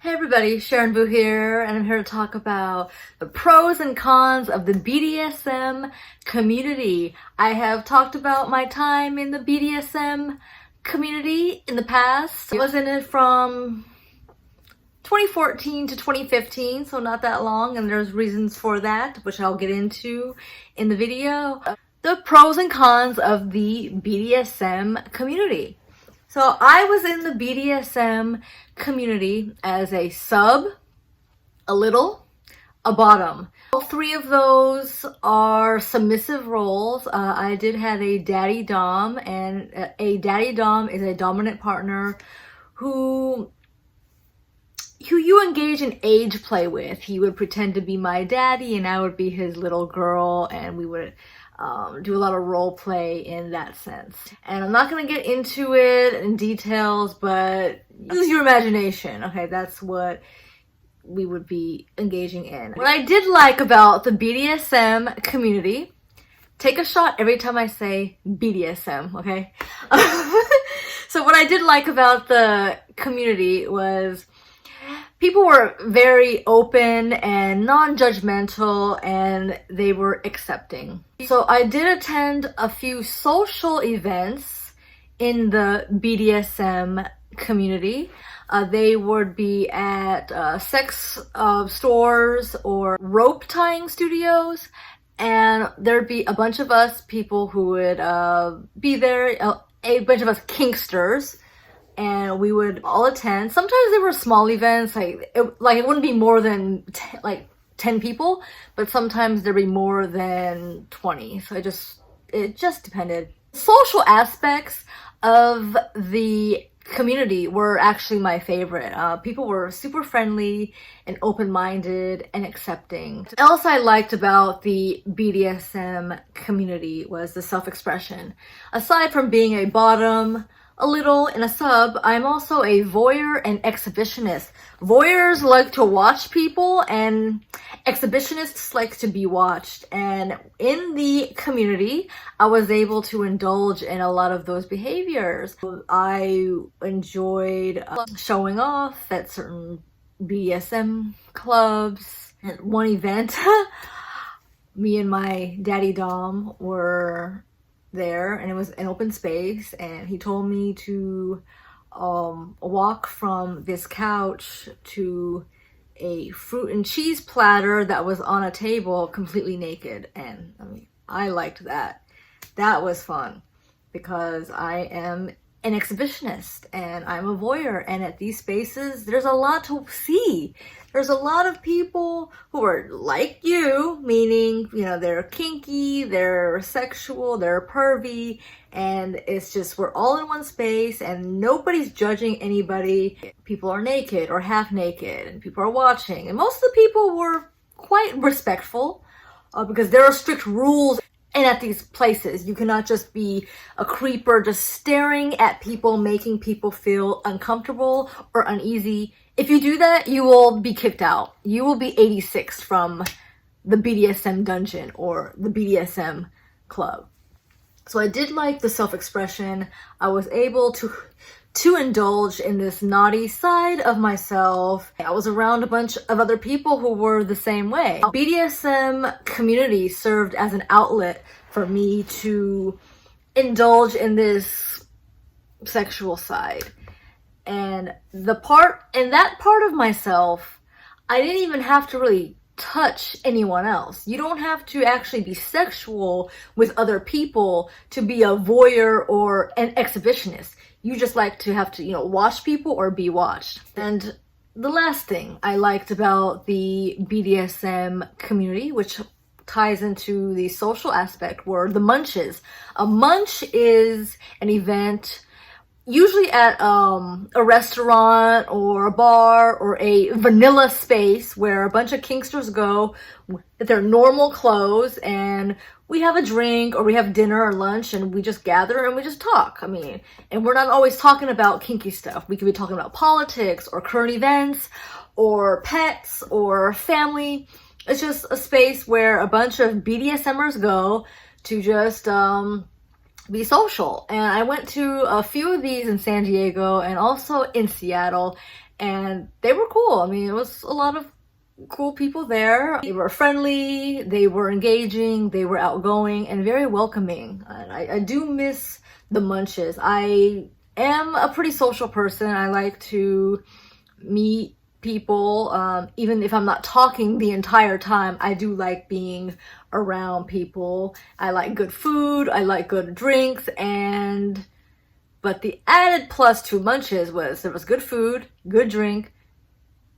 Hey everybody, Sharon Boo here, and I'm here to talk about the pros and cons of the BDSM community. I have talked about my time in the BDSM community in the past. I was in it from 2014 to 2015, so not that long, and there's reasons for that, which I'll get into in the video. The pros and cons of the BDSM community. So I was in the BDSM community as a sub, a little, a bottom. All three of those are submissive roles. I did have a daddy dom, and a daddy dom is a dominant partner who you engage in age play with. He would pretend to be my daddy and I would be his little girl, and we would do a lot of role play in that sense. And I'm not going to get into it in details, but use your imagination. Okay, that's what we would be engaging in. What I did like about the BDSM community, take a shot every time I say BDSM, okay? So what I did like about the community was people were very open and non-judgmental, and they were accepting. So I did attend a few social events in the BDSM community. They would be at sex stores or rope tying studios, and there'd be a bunch of us people who would be there, a bunch of us kinksters, and we would all attend. Sometimes they were small events, like it wouldn't be more than 10 people, but sometimes there'd be more than 20. So it just depended. Social aspects of the community were actually my favorite. People were super friendly and open-minded and accepting. What else I liked about the BDSM community was the self-expression. Aside from being a bottom, a little, and a sub, I'm also a voyeur and exhibitionist. Voyeurs like to watch people, and exhibitionists like to be watched. And in the community, I was able to indulge in a lot of those behaviors. I enjoyed showing off at certain BDSM clubs. At one event, me and my daddy dom were there, and it was an open space, and he told me to walk from this couch to a fruit and cheese platter that was on a table completely naked. And I mean, I liked that. That was fun because I am an exhibitionist and I'm a voyeur, and at these spaces there's a lot to see. There's a lot of people who are like you, meaning, you know, they're kinky, they're sexual, they're pervy, and it's just, we're all in one space and nobody's judging anybody. People are naked or half naked and people are watching, and most of the people were quite respectful because there are strict rules. And at these places, you cannot just be a creeper just staring at people, making people feel uncomfortable or uneasy. If you do that, you will be kicked out. You will be 86 from the BDSM dungeon or the BDSM club. So I did like the self-expression. I was able to indulge in this naughty side of myself. I was around a bunch of other people who were the same way. BDSM community served as an outlet for me to indulge in this sexual side. And that part of myself, I didn't even have to really touch anyone else. You don't have to actually be sexual with other people to be a voyeur or an exhibitionist. You just like to have to, watch people or be watched. And the last thing I liked about the BDSM community, which ties into the social aspect, were the munches. A munch is an event usually at a restaurant or a bar or a vanilla space where a bunch of kinksters go with their normal clothes, and we have a drink or we have dinner or lunch, and we just gather and we just talk. I mean, and we're not always talking about kinky stuff. We could be talking about politics or current events or pets or family. It's just a space where a bunch of BDSMers go to just be social. And I went to a few of these in San Diego and also in Seattle, and they were cool. I mean, it was a lot of cool people there. They were friendly, they were engaging, they were outgoing, and very welcoming. And I do miss the munches. I am a pretty social person. I like to meet people, even if I'm not talking the entire time. I do like being around people. I like good food, I like good drinks, but the added plus to munches was there was good food, good drink,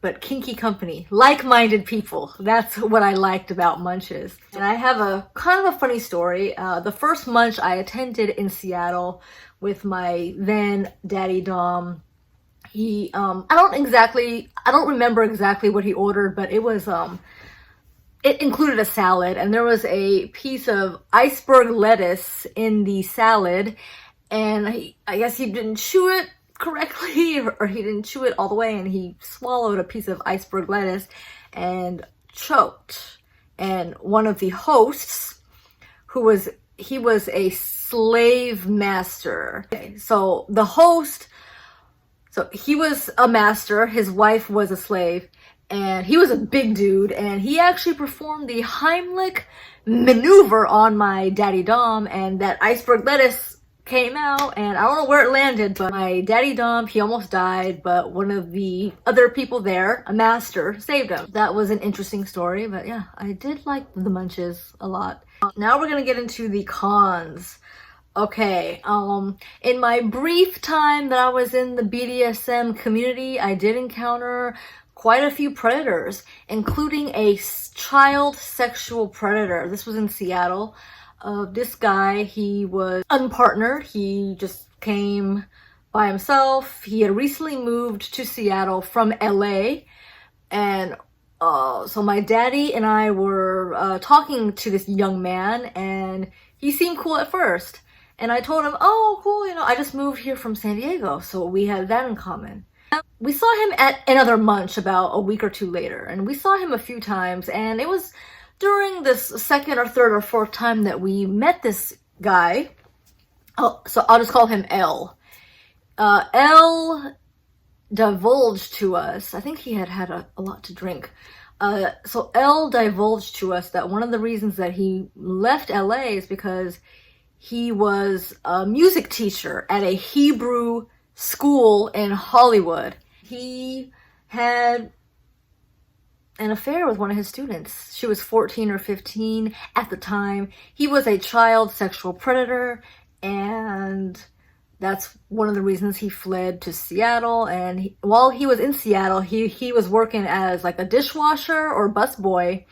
but kinky company, like-minded people. That's what I liked about munches. And I have a kind of a funny story. The first munch I attended in Seattle with my then daddy Dom, he I don't remember exactly what he ordered, but it was it included a salad, and there was a piece of iceberg lettuce in the salad, and I guess he didn't chew it correctly, or he didn't chew it all the way, and he swallowed a piece of iceberg lettuce and choked. And one of the hosts, he was a slave master. Okay, so the host, so he was a master, his wife was a slave, and he was a big dude, and he actually performed the Heimlich maneuver on my daddy Dom, and that iceberg lettuce came out, and I don't know where it landed, but my daddy Dom, he almost died, but one of the other people there, a master, saved him. That was an interesting story, but yeah, I did like the munches a lot. Now we're gonna get into the cons. Okay, in my brief time that I was in the BDSM community, I did encounter quite a few predators, including a child sexual predator. This was in Seattle. This guy, he was unpartnered. He just came by himself. He had recently moved to Seattle from LA. And so my daddy and I were talking to this young man, and he seemed cool at first. And I told him, oh, cool, you know, I just moved here from San Diego, so we had that in common. We saw him at another munch about a week or two later, and we saw him a few times, and it was during this second or third or fourth time that we met this guy. Oh, so I'll just call him L. L divulged to us, I think he had had a lot to drink. So L divulged to us that one of the reasons that he left LA is because he was a music teacher at a Hebrew school in Hollywood. He had an affair with one of his students. She was 14 or 15 at the time. He was a child sexual predator, and that's one of the reasons he fled to Seattle. And while he was in Seattle, he was working as like a dishwasher or busboy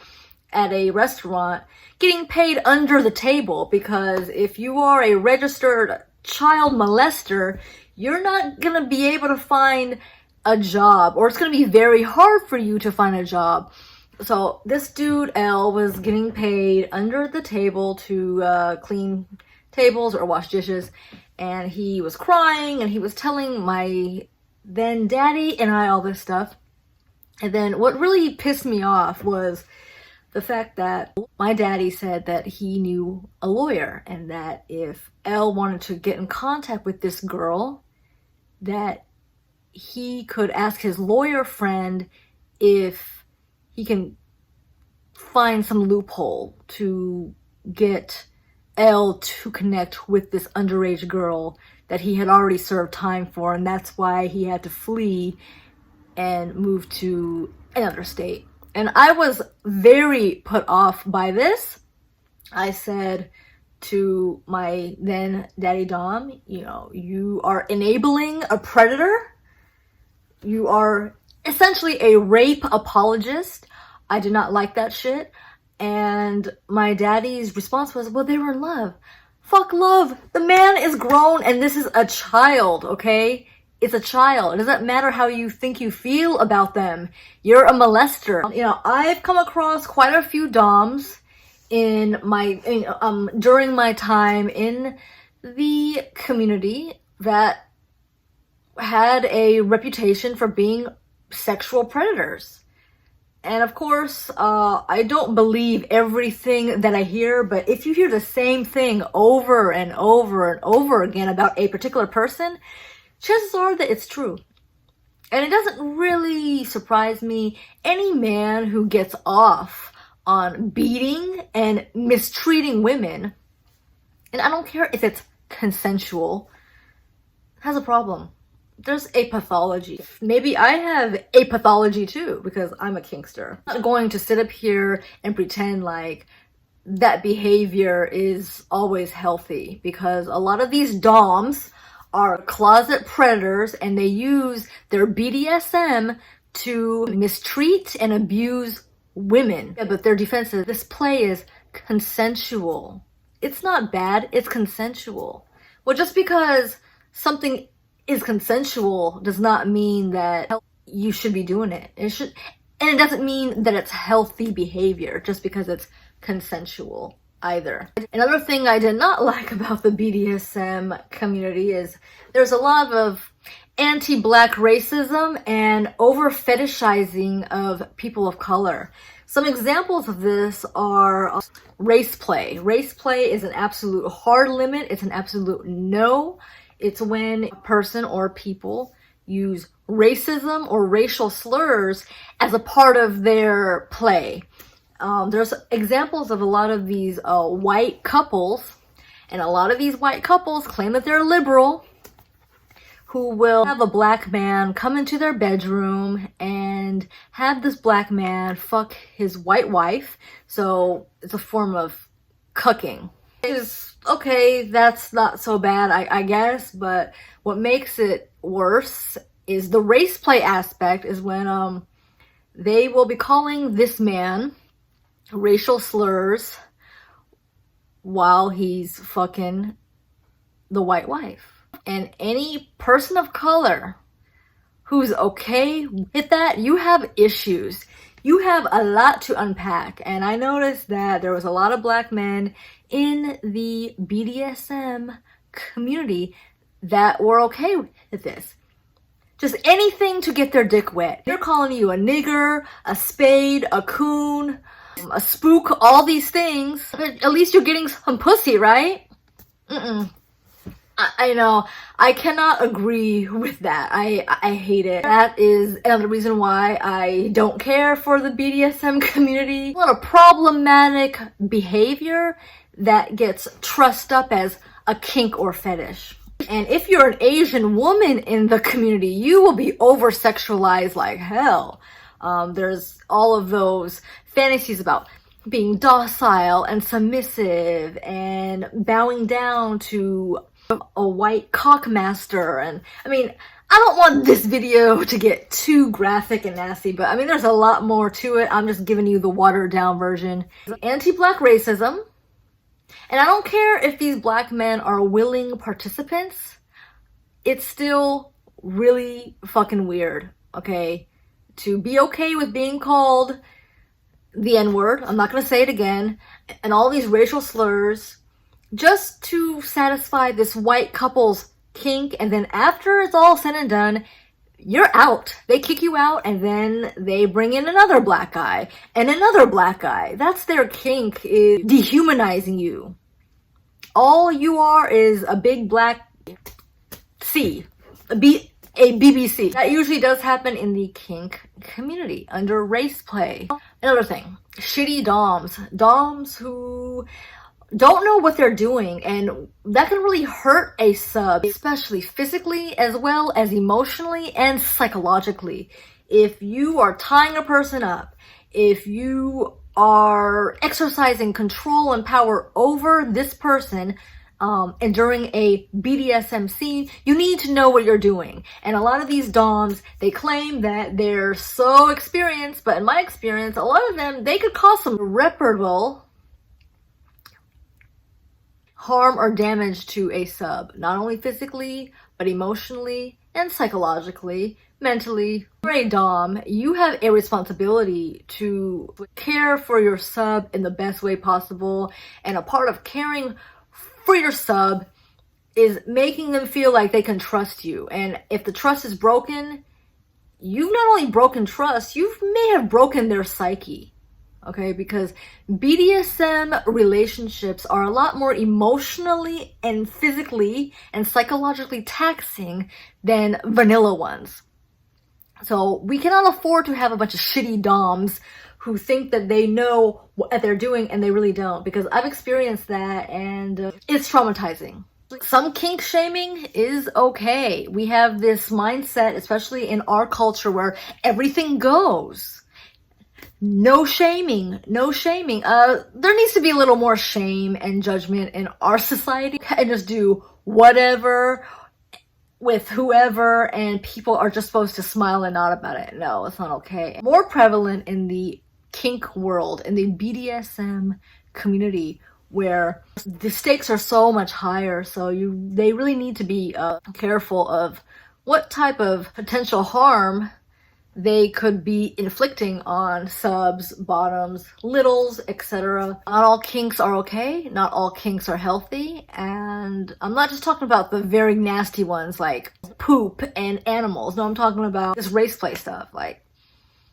at a restaurant, getting paid under the table, because if you are a registered child molester, you're not gonna be able to find a job, or it's gonna be very hard for you to find a job. So this dude L was getting paid under the table to clean tables or wash dishes, and he was crying, and he was telling my then daddy and I all this stuff. And then what really pissed me off was the fact that my daddy said that he knew a lawyer, and that if L wanted to get in contact with this girl, that he could ask his lawyer friend if he can find some loophole to get L to connect with this underage girl that he had already served time for, and that's why he had to flee and move to another state. And I was very put off by this. I said to my then daddy Dom, you know, you are enabling a predator. You are essentially a rape apologist. I did not like that shit. And my daddy's response was, well, they were in love. Fuck love. The man is grown, and this is a child, okay? It's a child. It doesn't matter how you think you feel about them. You're a molester. You know, I've come across quite a few doms during my time in the community that had a reputation for being sexual predators. And of course, I don't believe everything that I hear, but if you hear the same thing over and over and over again about a particular person, chances are that it's true. And it doesn't really surprise me any man who gets off on beating and mistreating women, and I don't care if it's consensual, has a problem. There's a pathology. Maybe I have a pathology too because I'm a kinkster. I'm not going to sit up here and pretend like that behavior is always healthy, because a lot of these doms are closet predators and they use their BDSM to mistreat and abuse women. Yeah, but their defense is this play is consensual. It's not bad, it's consensual. Well, just because something is consensual does not mean that you should be doing it. And it doesn't mean that it's healthy behavior just because it's consensual either. Another thing I did not like about the BDSM community is there's a lot of anti-black racism and over fetishizing of people of color. Some examples of this are race play. Race play is an absolute hard limit. It's an absolute no. It's when a person or people use racism or racial slurs as a part of their play. There's examples of a lot of these white couples, and a lot of these white couples claim that they're liberal, who will have a black man come into their bedroom and have this black man fuck his white wife. So it's a form of cucking. It's okay, that's not so bad, I guess, but what makes it worse is the race play aspect is when they will be calling this man racial slurs while he's fucking the white wife. And any person of color who's okay with that, you have issues. You have a lot to unpack. And I noticed that there was a lot of black men in the BDSM community that were okay with this. Just anything to get their dick wet. They're calling you a nigger, a spade, a coon, a spook, all these things. But at least you're getting some pussy, right? I know. I cannot agree with that. I hate it. That is another reason why I don't care for the BDSM community. A lot of problematic behavior that gets trussed up as a kink or fetish. And if you're an Asian woman in the community, you will be over-sexualized like hell. There's all of those fantasies about being docile and submissive and bowing down to a white cockmaster. And I mean, I don't want this video to get too graphic and nasty, but I mean, there's a lot more to it. I'm just giving you the watered down version. Anti-black racism. And I don't care if these black men are willing participants. It's still really fucking weird, okay? To be okay with being called the N-word, I'm not gonna say it again, and all these racial slurs, just to satisfy this white couple's kink, and then after it's all said and done, you're out. They kick you out, and then they bring in another black guy, and another black guy. That's their kink, is dehumanizing you. All you are is a big black C, a BBC. That usually does happen in the kink community under race play. Another thing, shitty doms. Doms who don't know what they're doing, and that can really hurt a sub, especially physically as well as emotionally and psychologically. If you are tying a person up, if you are exercising control and power over this person, and during a BDSM scene, you need to know what you're doing. And a lot of these doms, they claim that they're so experienced, but in my experience, a lot of them, they could cause some irreparable harm or damage to a sub, not only physically, but emotionally and psychologically, mentally. For a dom, you have a responsibility to care for your sub in the best way possible, and a part of caring for your sub is making them feel like they can trust you. And if the trust is broken, you've not only broken trust, you may have broken their psyche. Okay, because BDSM relationships are a lot more emotionally and physically and psychologically taxing than vanilla ones. So we cannot afford to have a bunch of shitty doms who think that they know what they're doing and they really don't, because I've experienced that, and it's traumatizing. Some kink shaming is okay. We have this mindset, especially in our culture, where everything goes. No shaming, no shaming. There needs to be a little more shame and judgment in our society, and just do whatever with whoever, and people are just supposed to smile and nod about it. No, it's not okay. More prevalent in the kink world, in the BDSM community, where the stakes are so much higher, so they really need to be careful of what type of potential harm they could be inflicting on subs, bottoms, littles, etc. Not all kinks are okay, not all kinks are healthy, and I'm not just talking about the very nasty ones like poop and animals. No, I'm talking about this race play stuff. Like,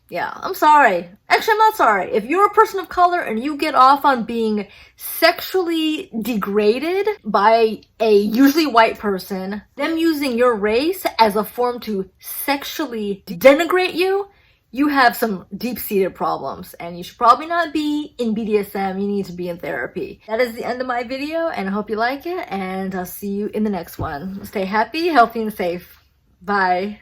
yeah, I'm sorry. Actually, I'm not sorry. If you're a person of color and you get off on being sexually degraded by a usually white person, them using your race as a form to sexually denigrate you, you have some deep-seated problems, and you should probably not be in BDSM. You need to be in therapy. That is the end of my video, and I hope you like it, and I'll see you in the next one. Stay happy, healthy, and safe. Bye.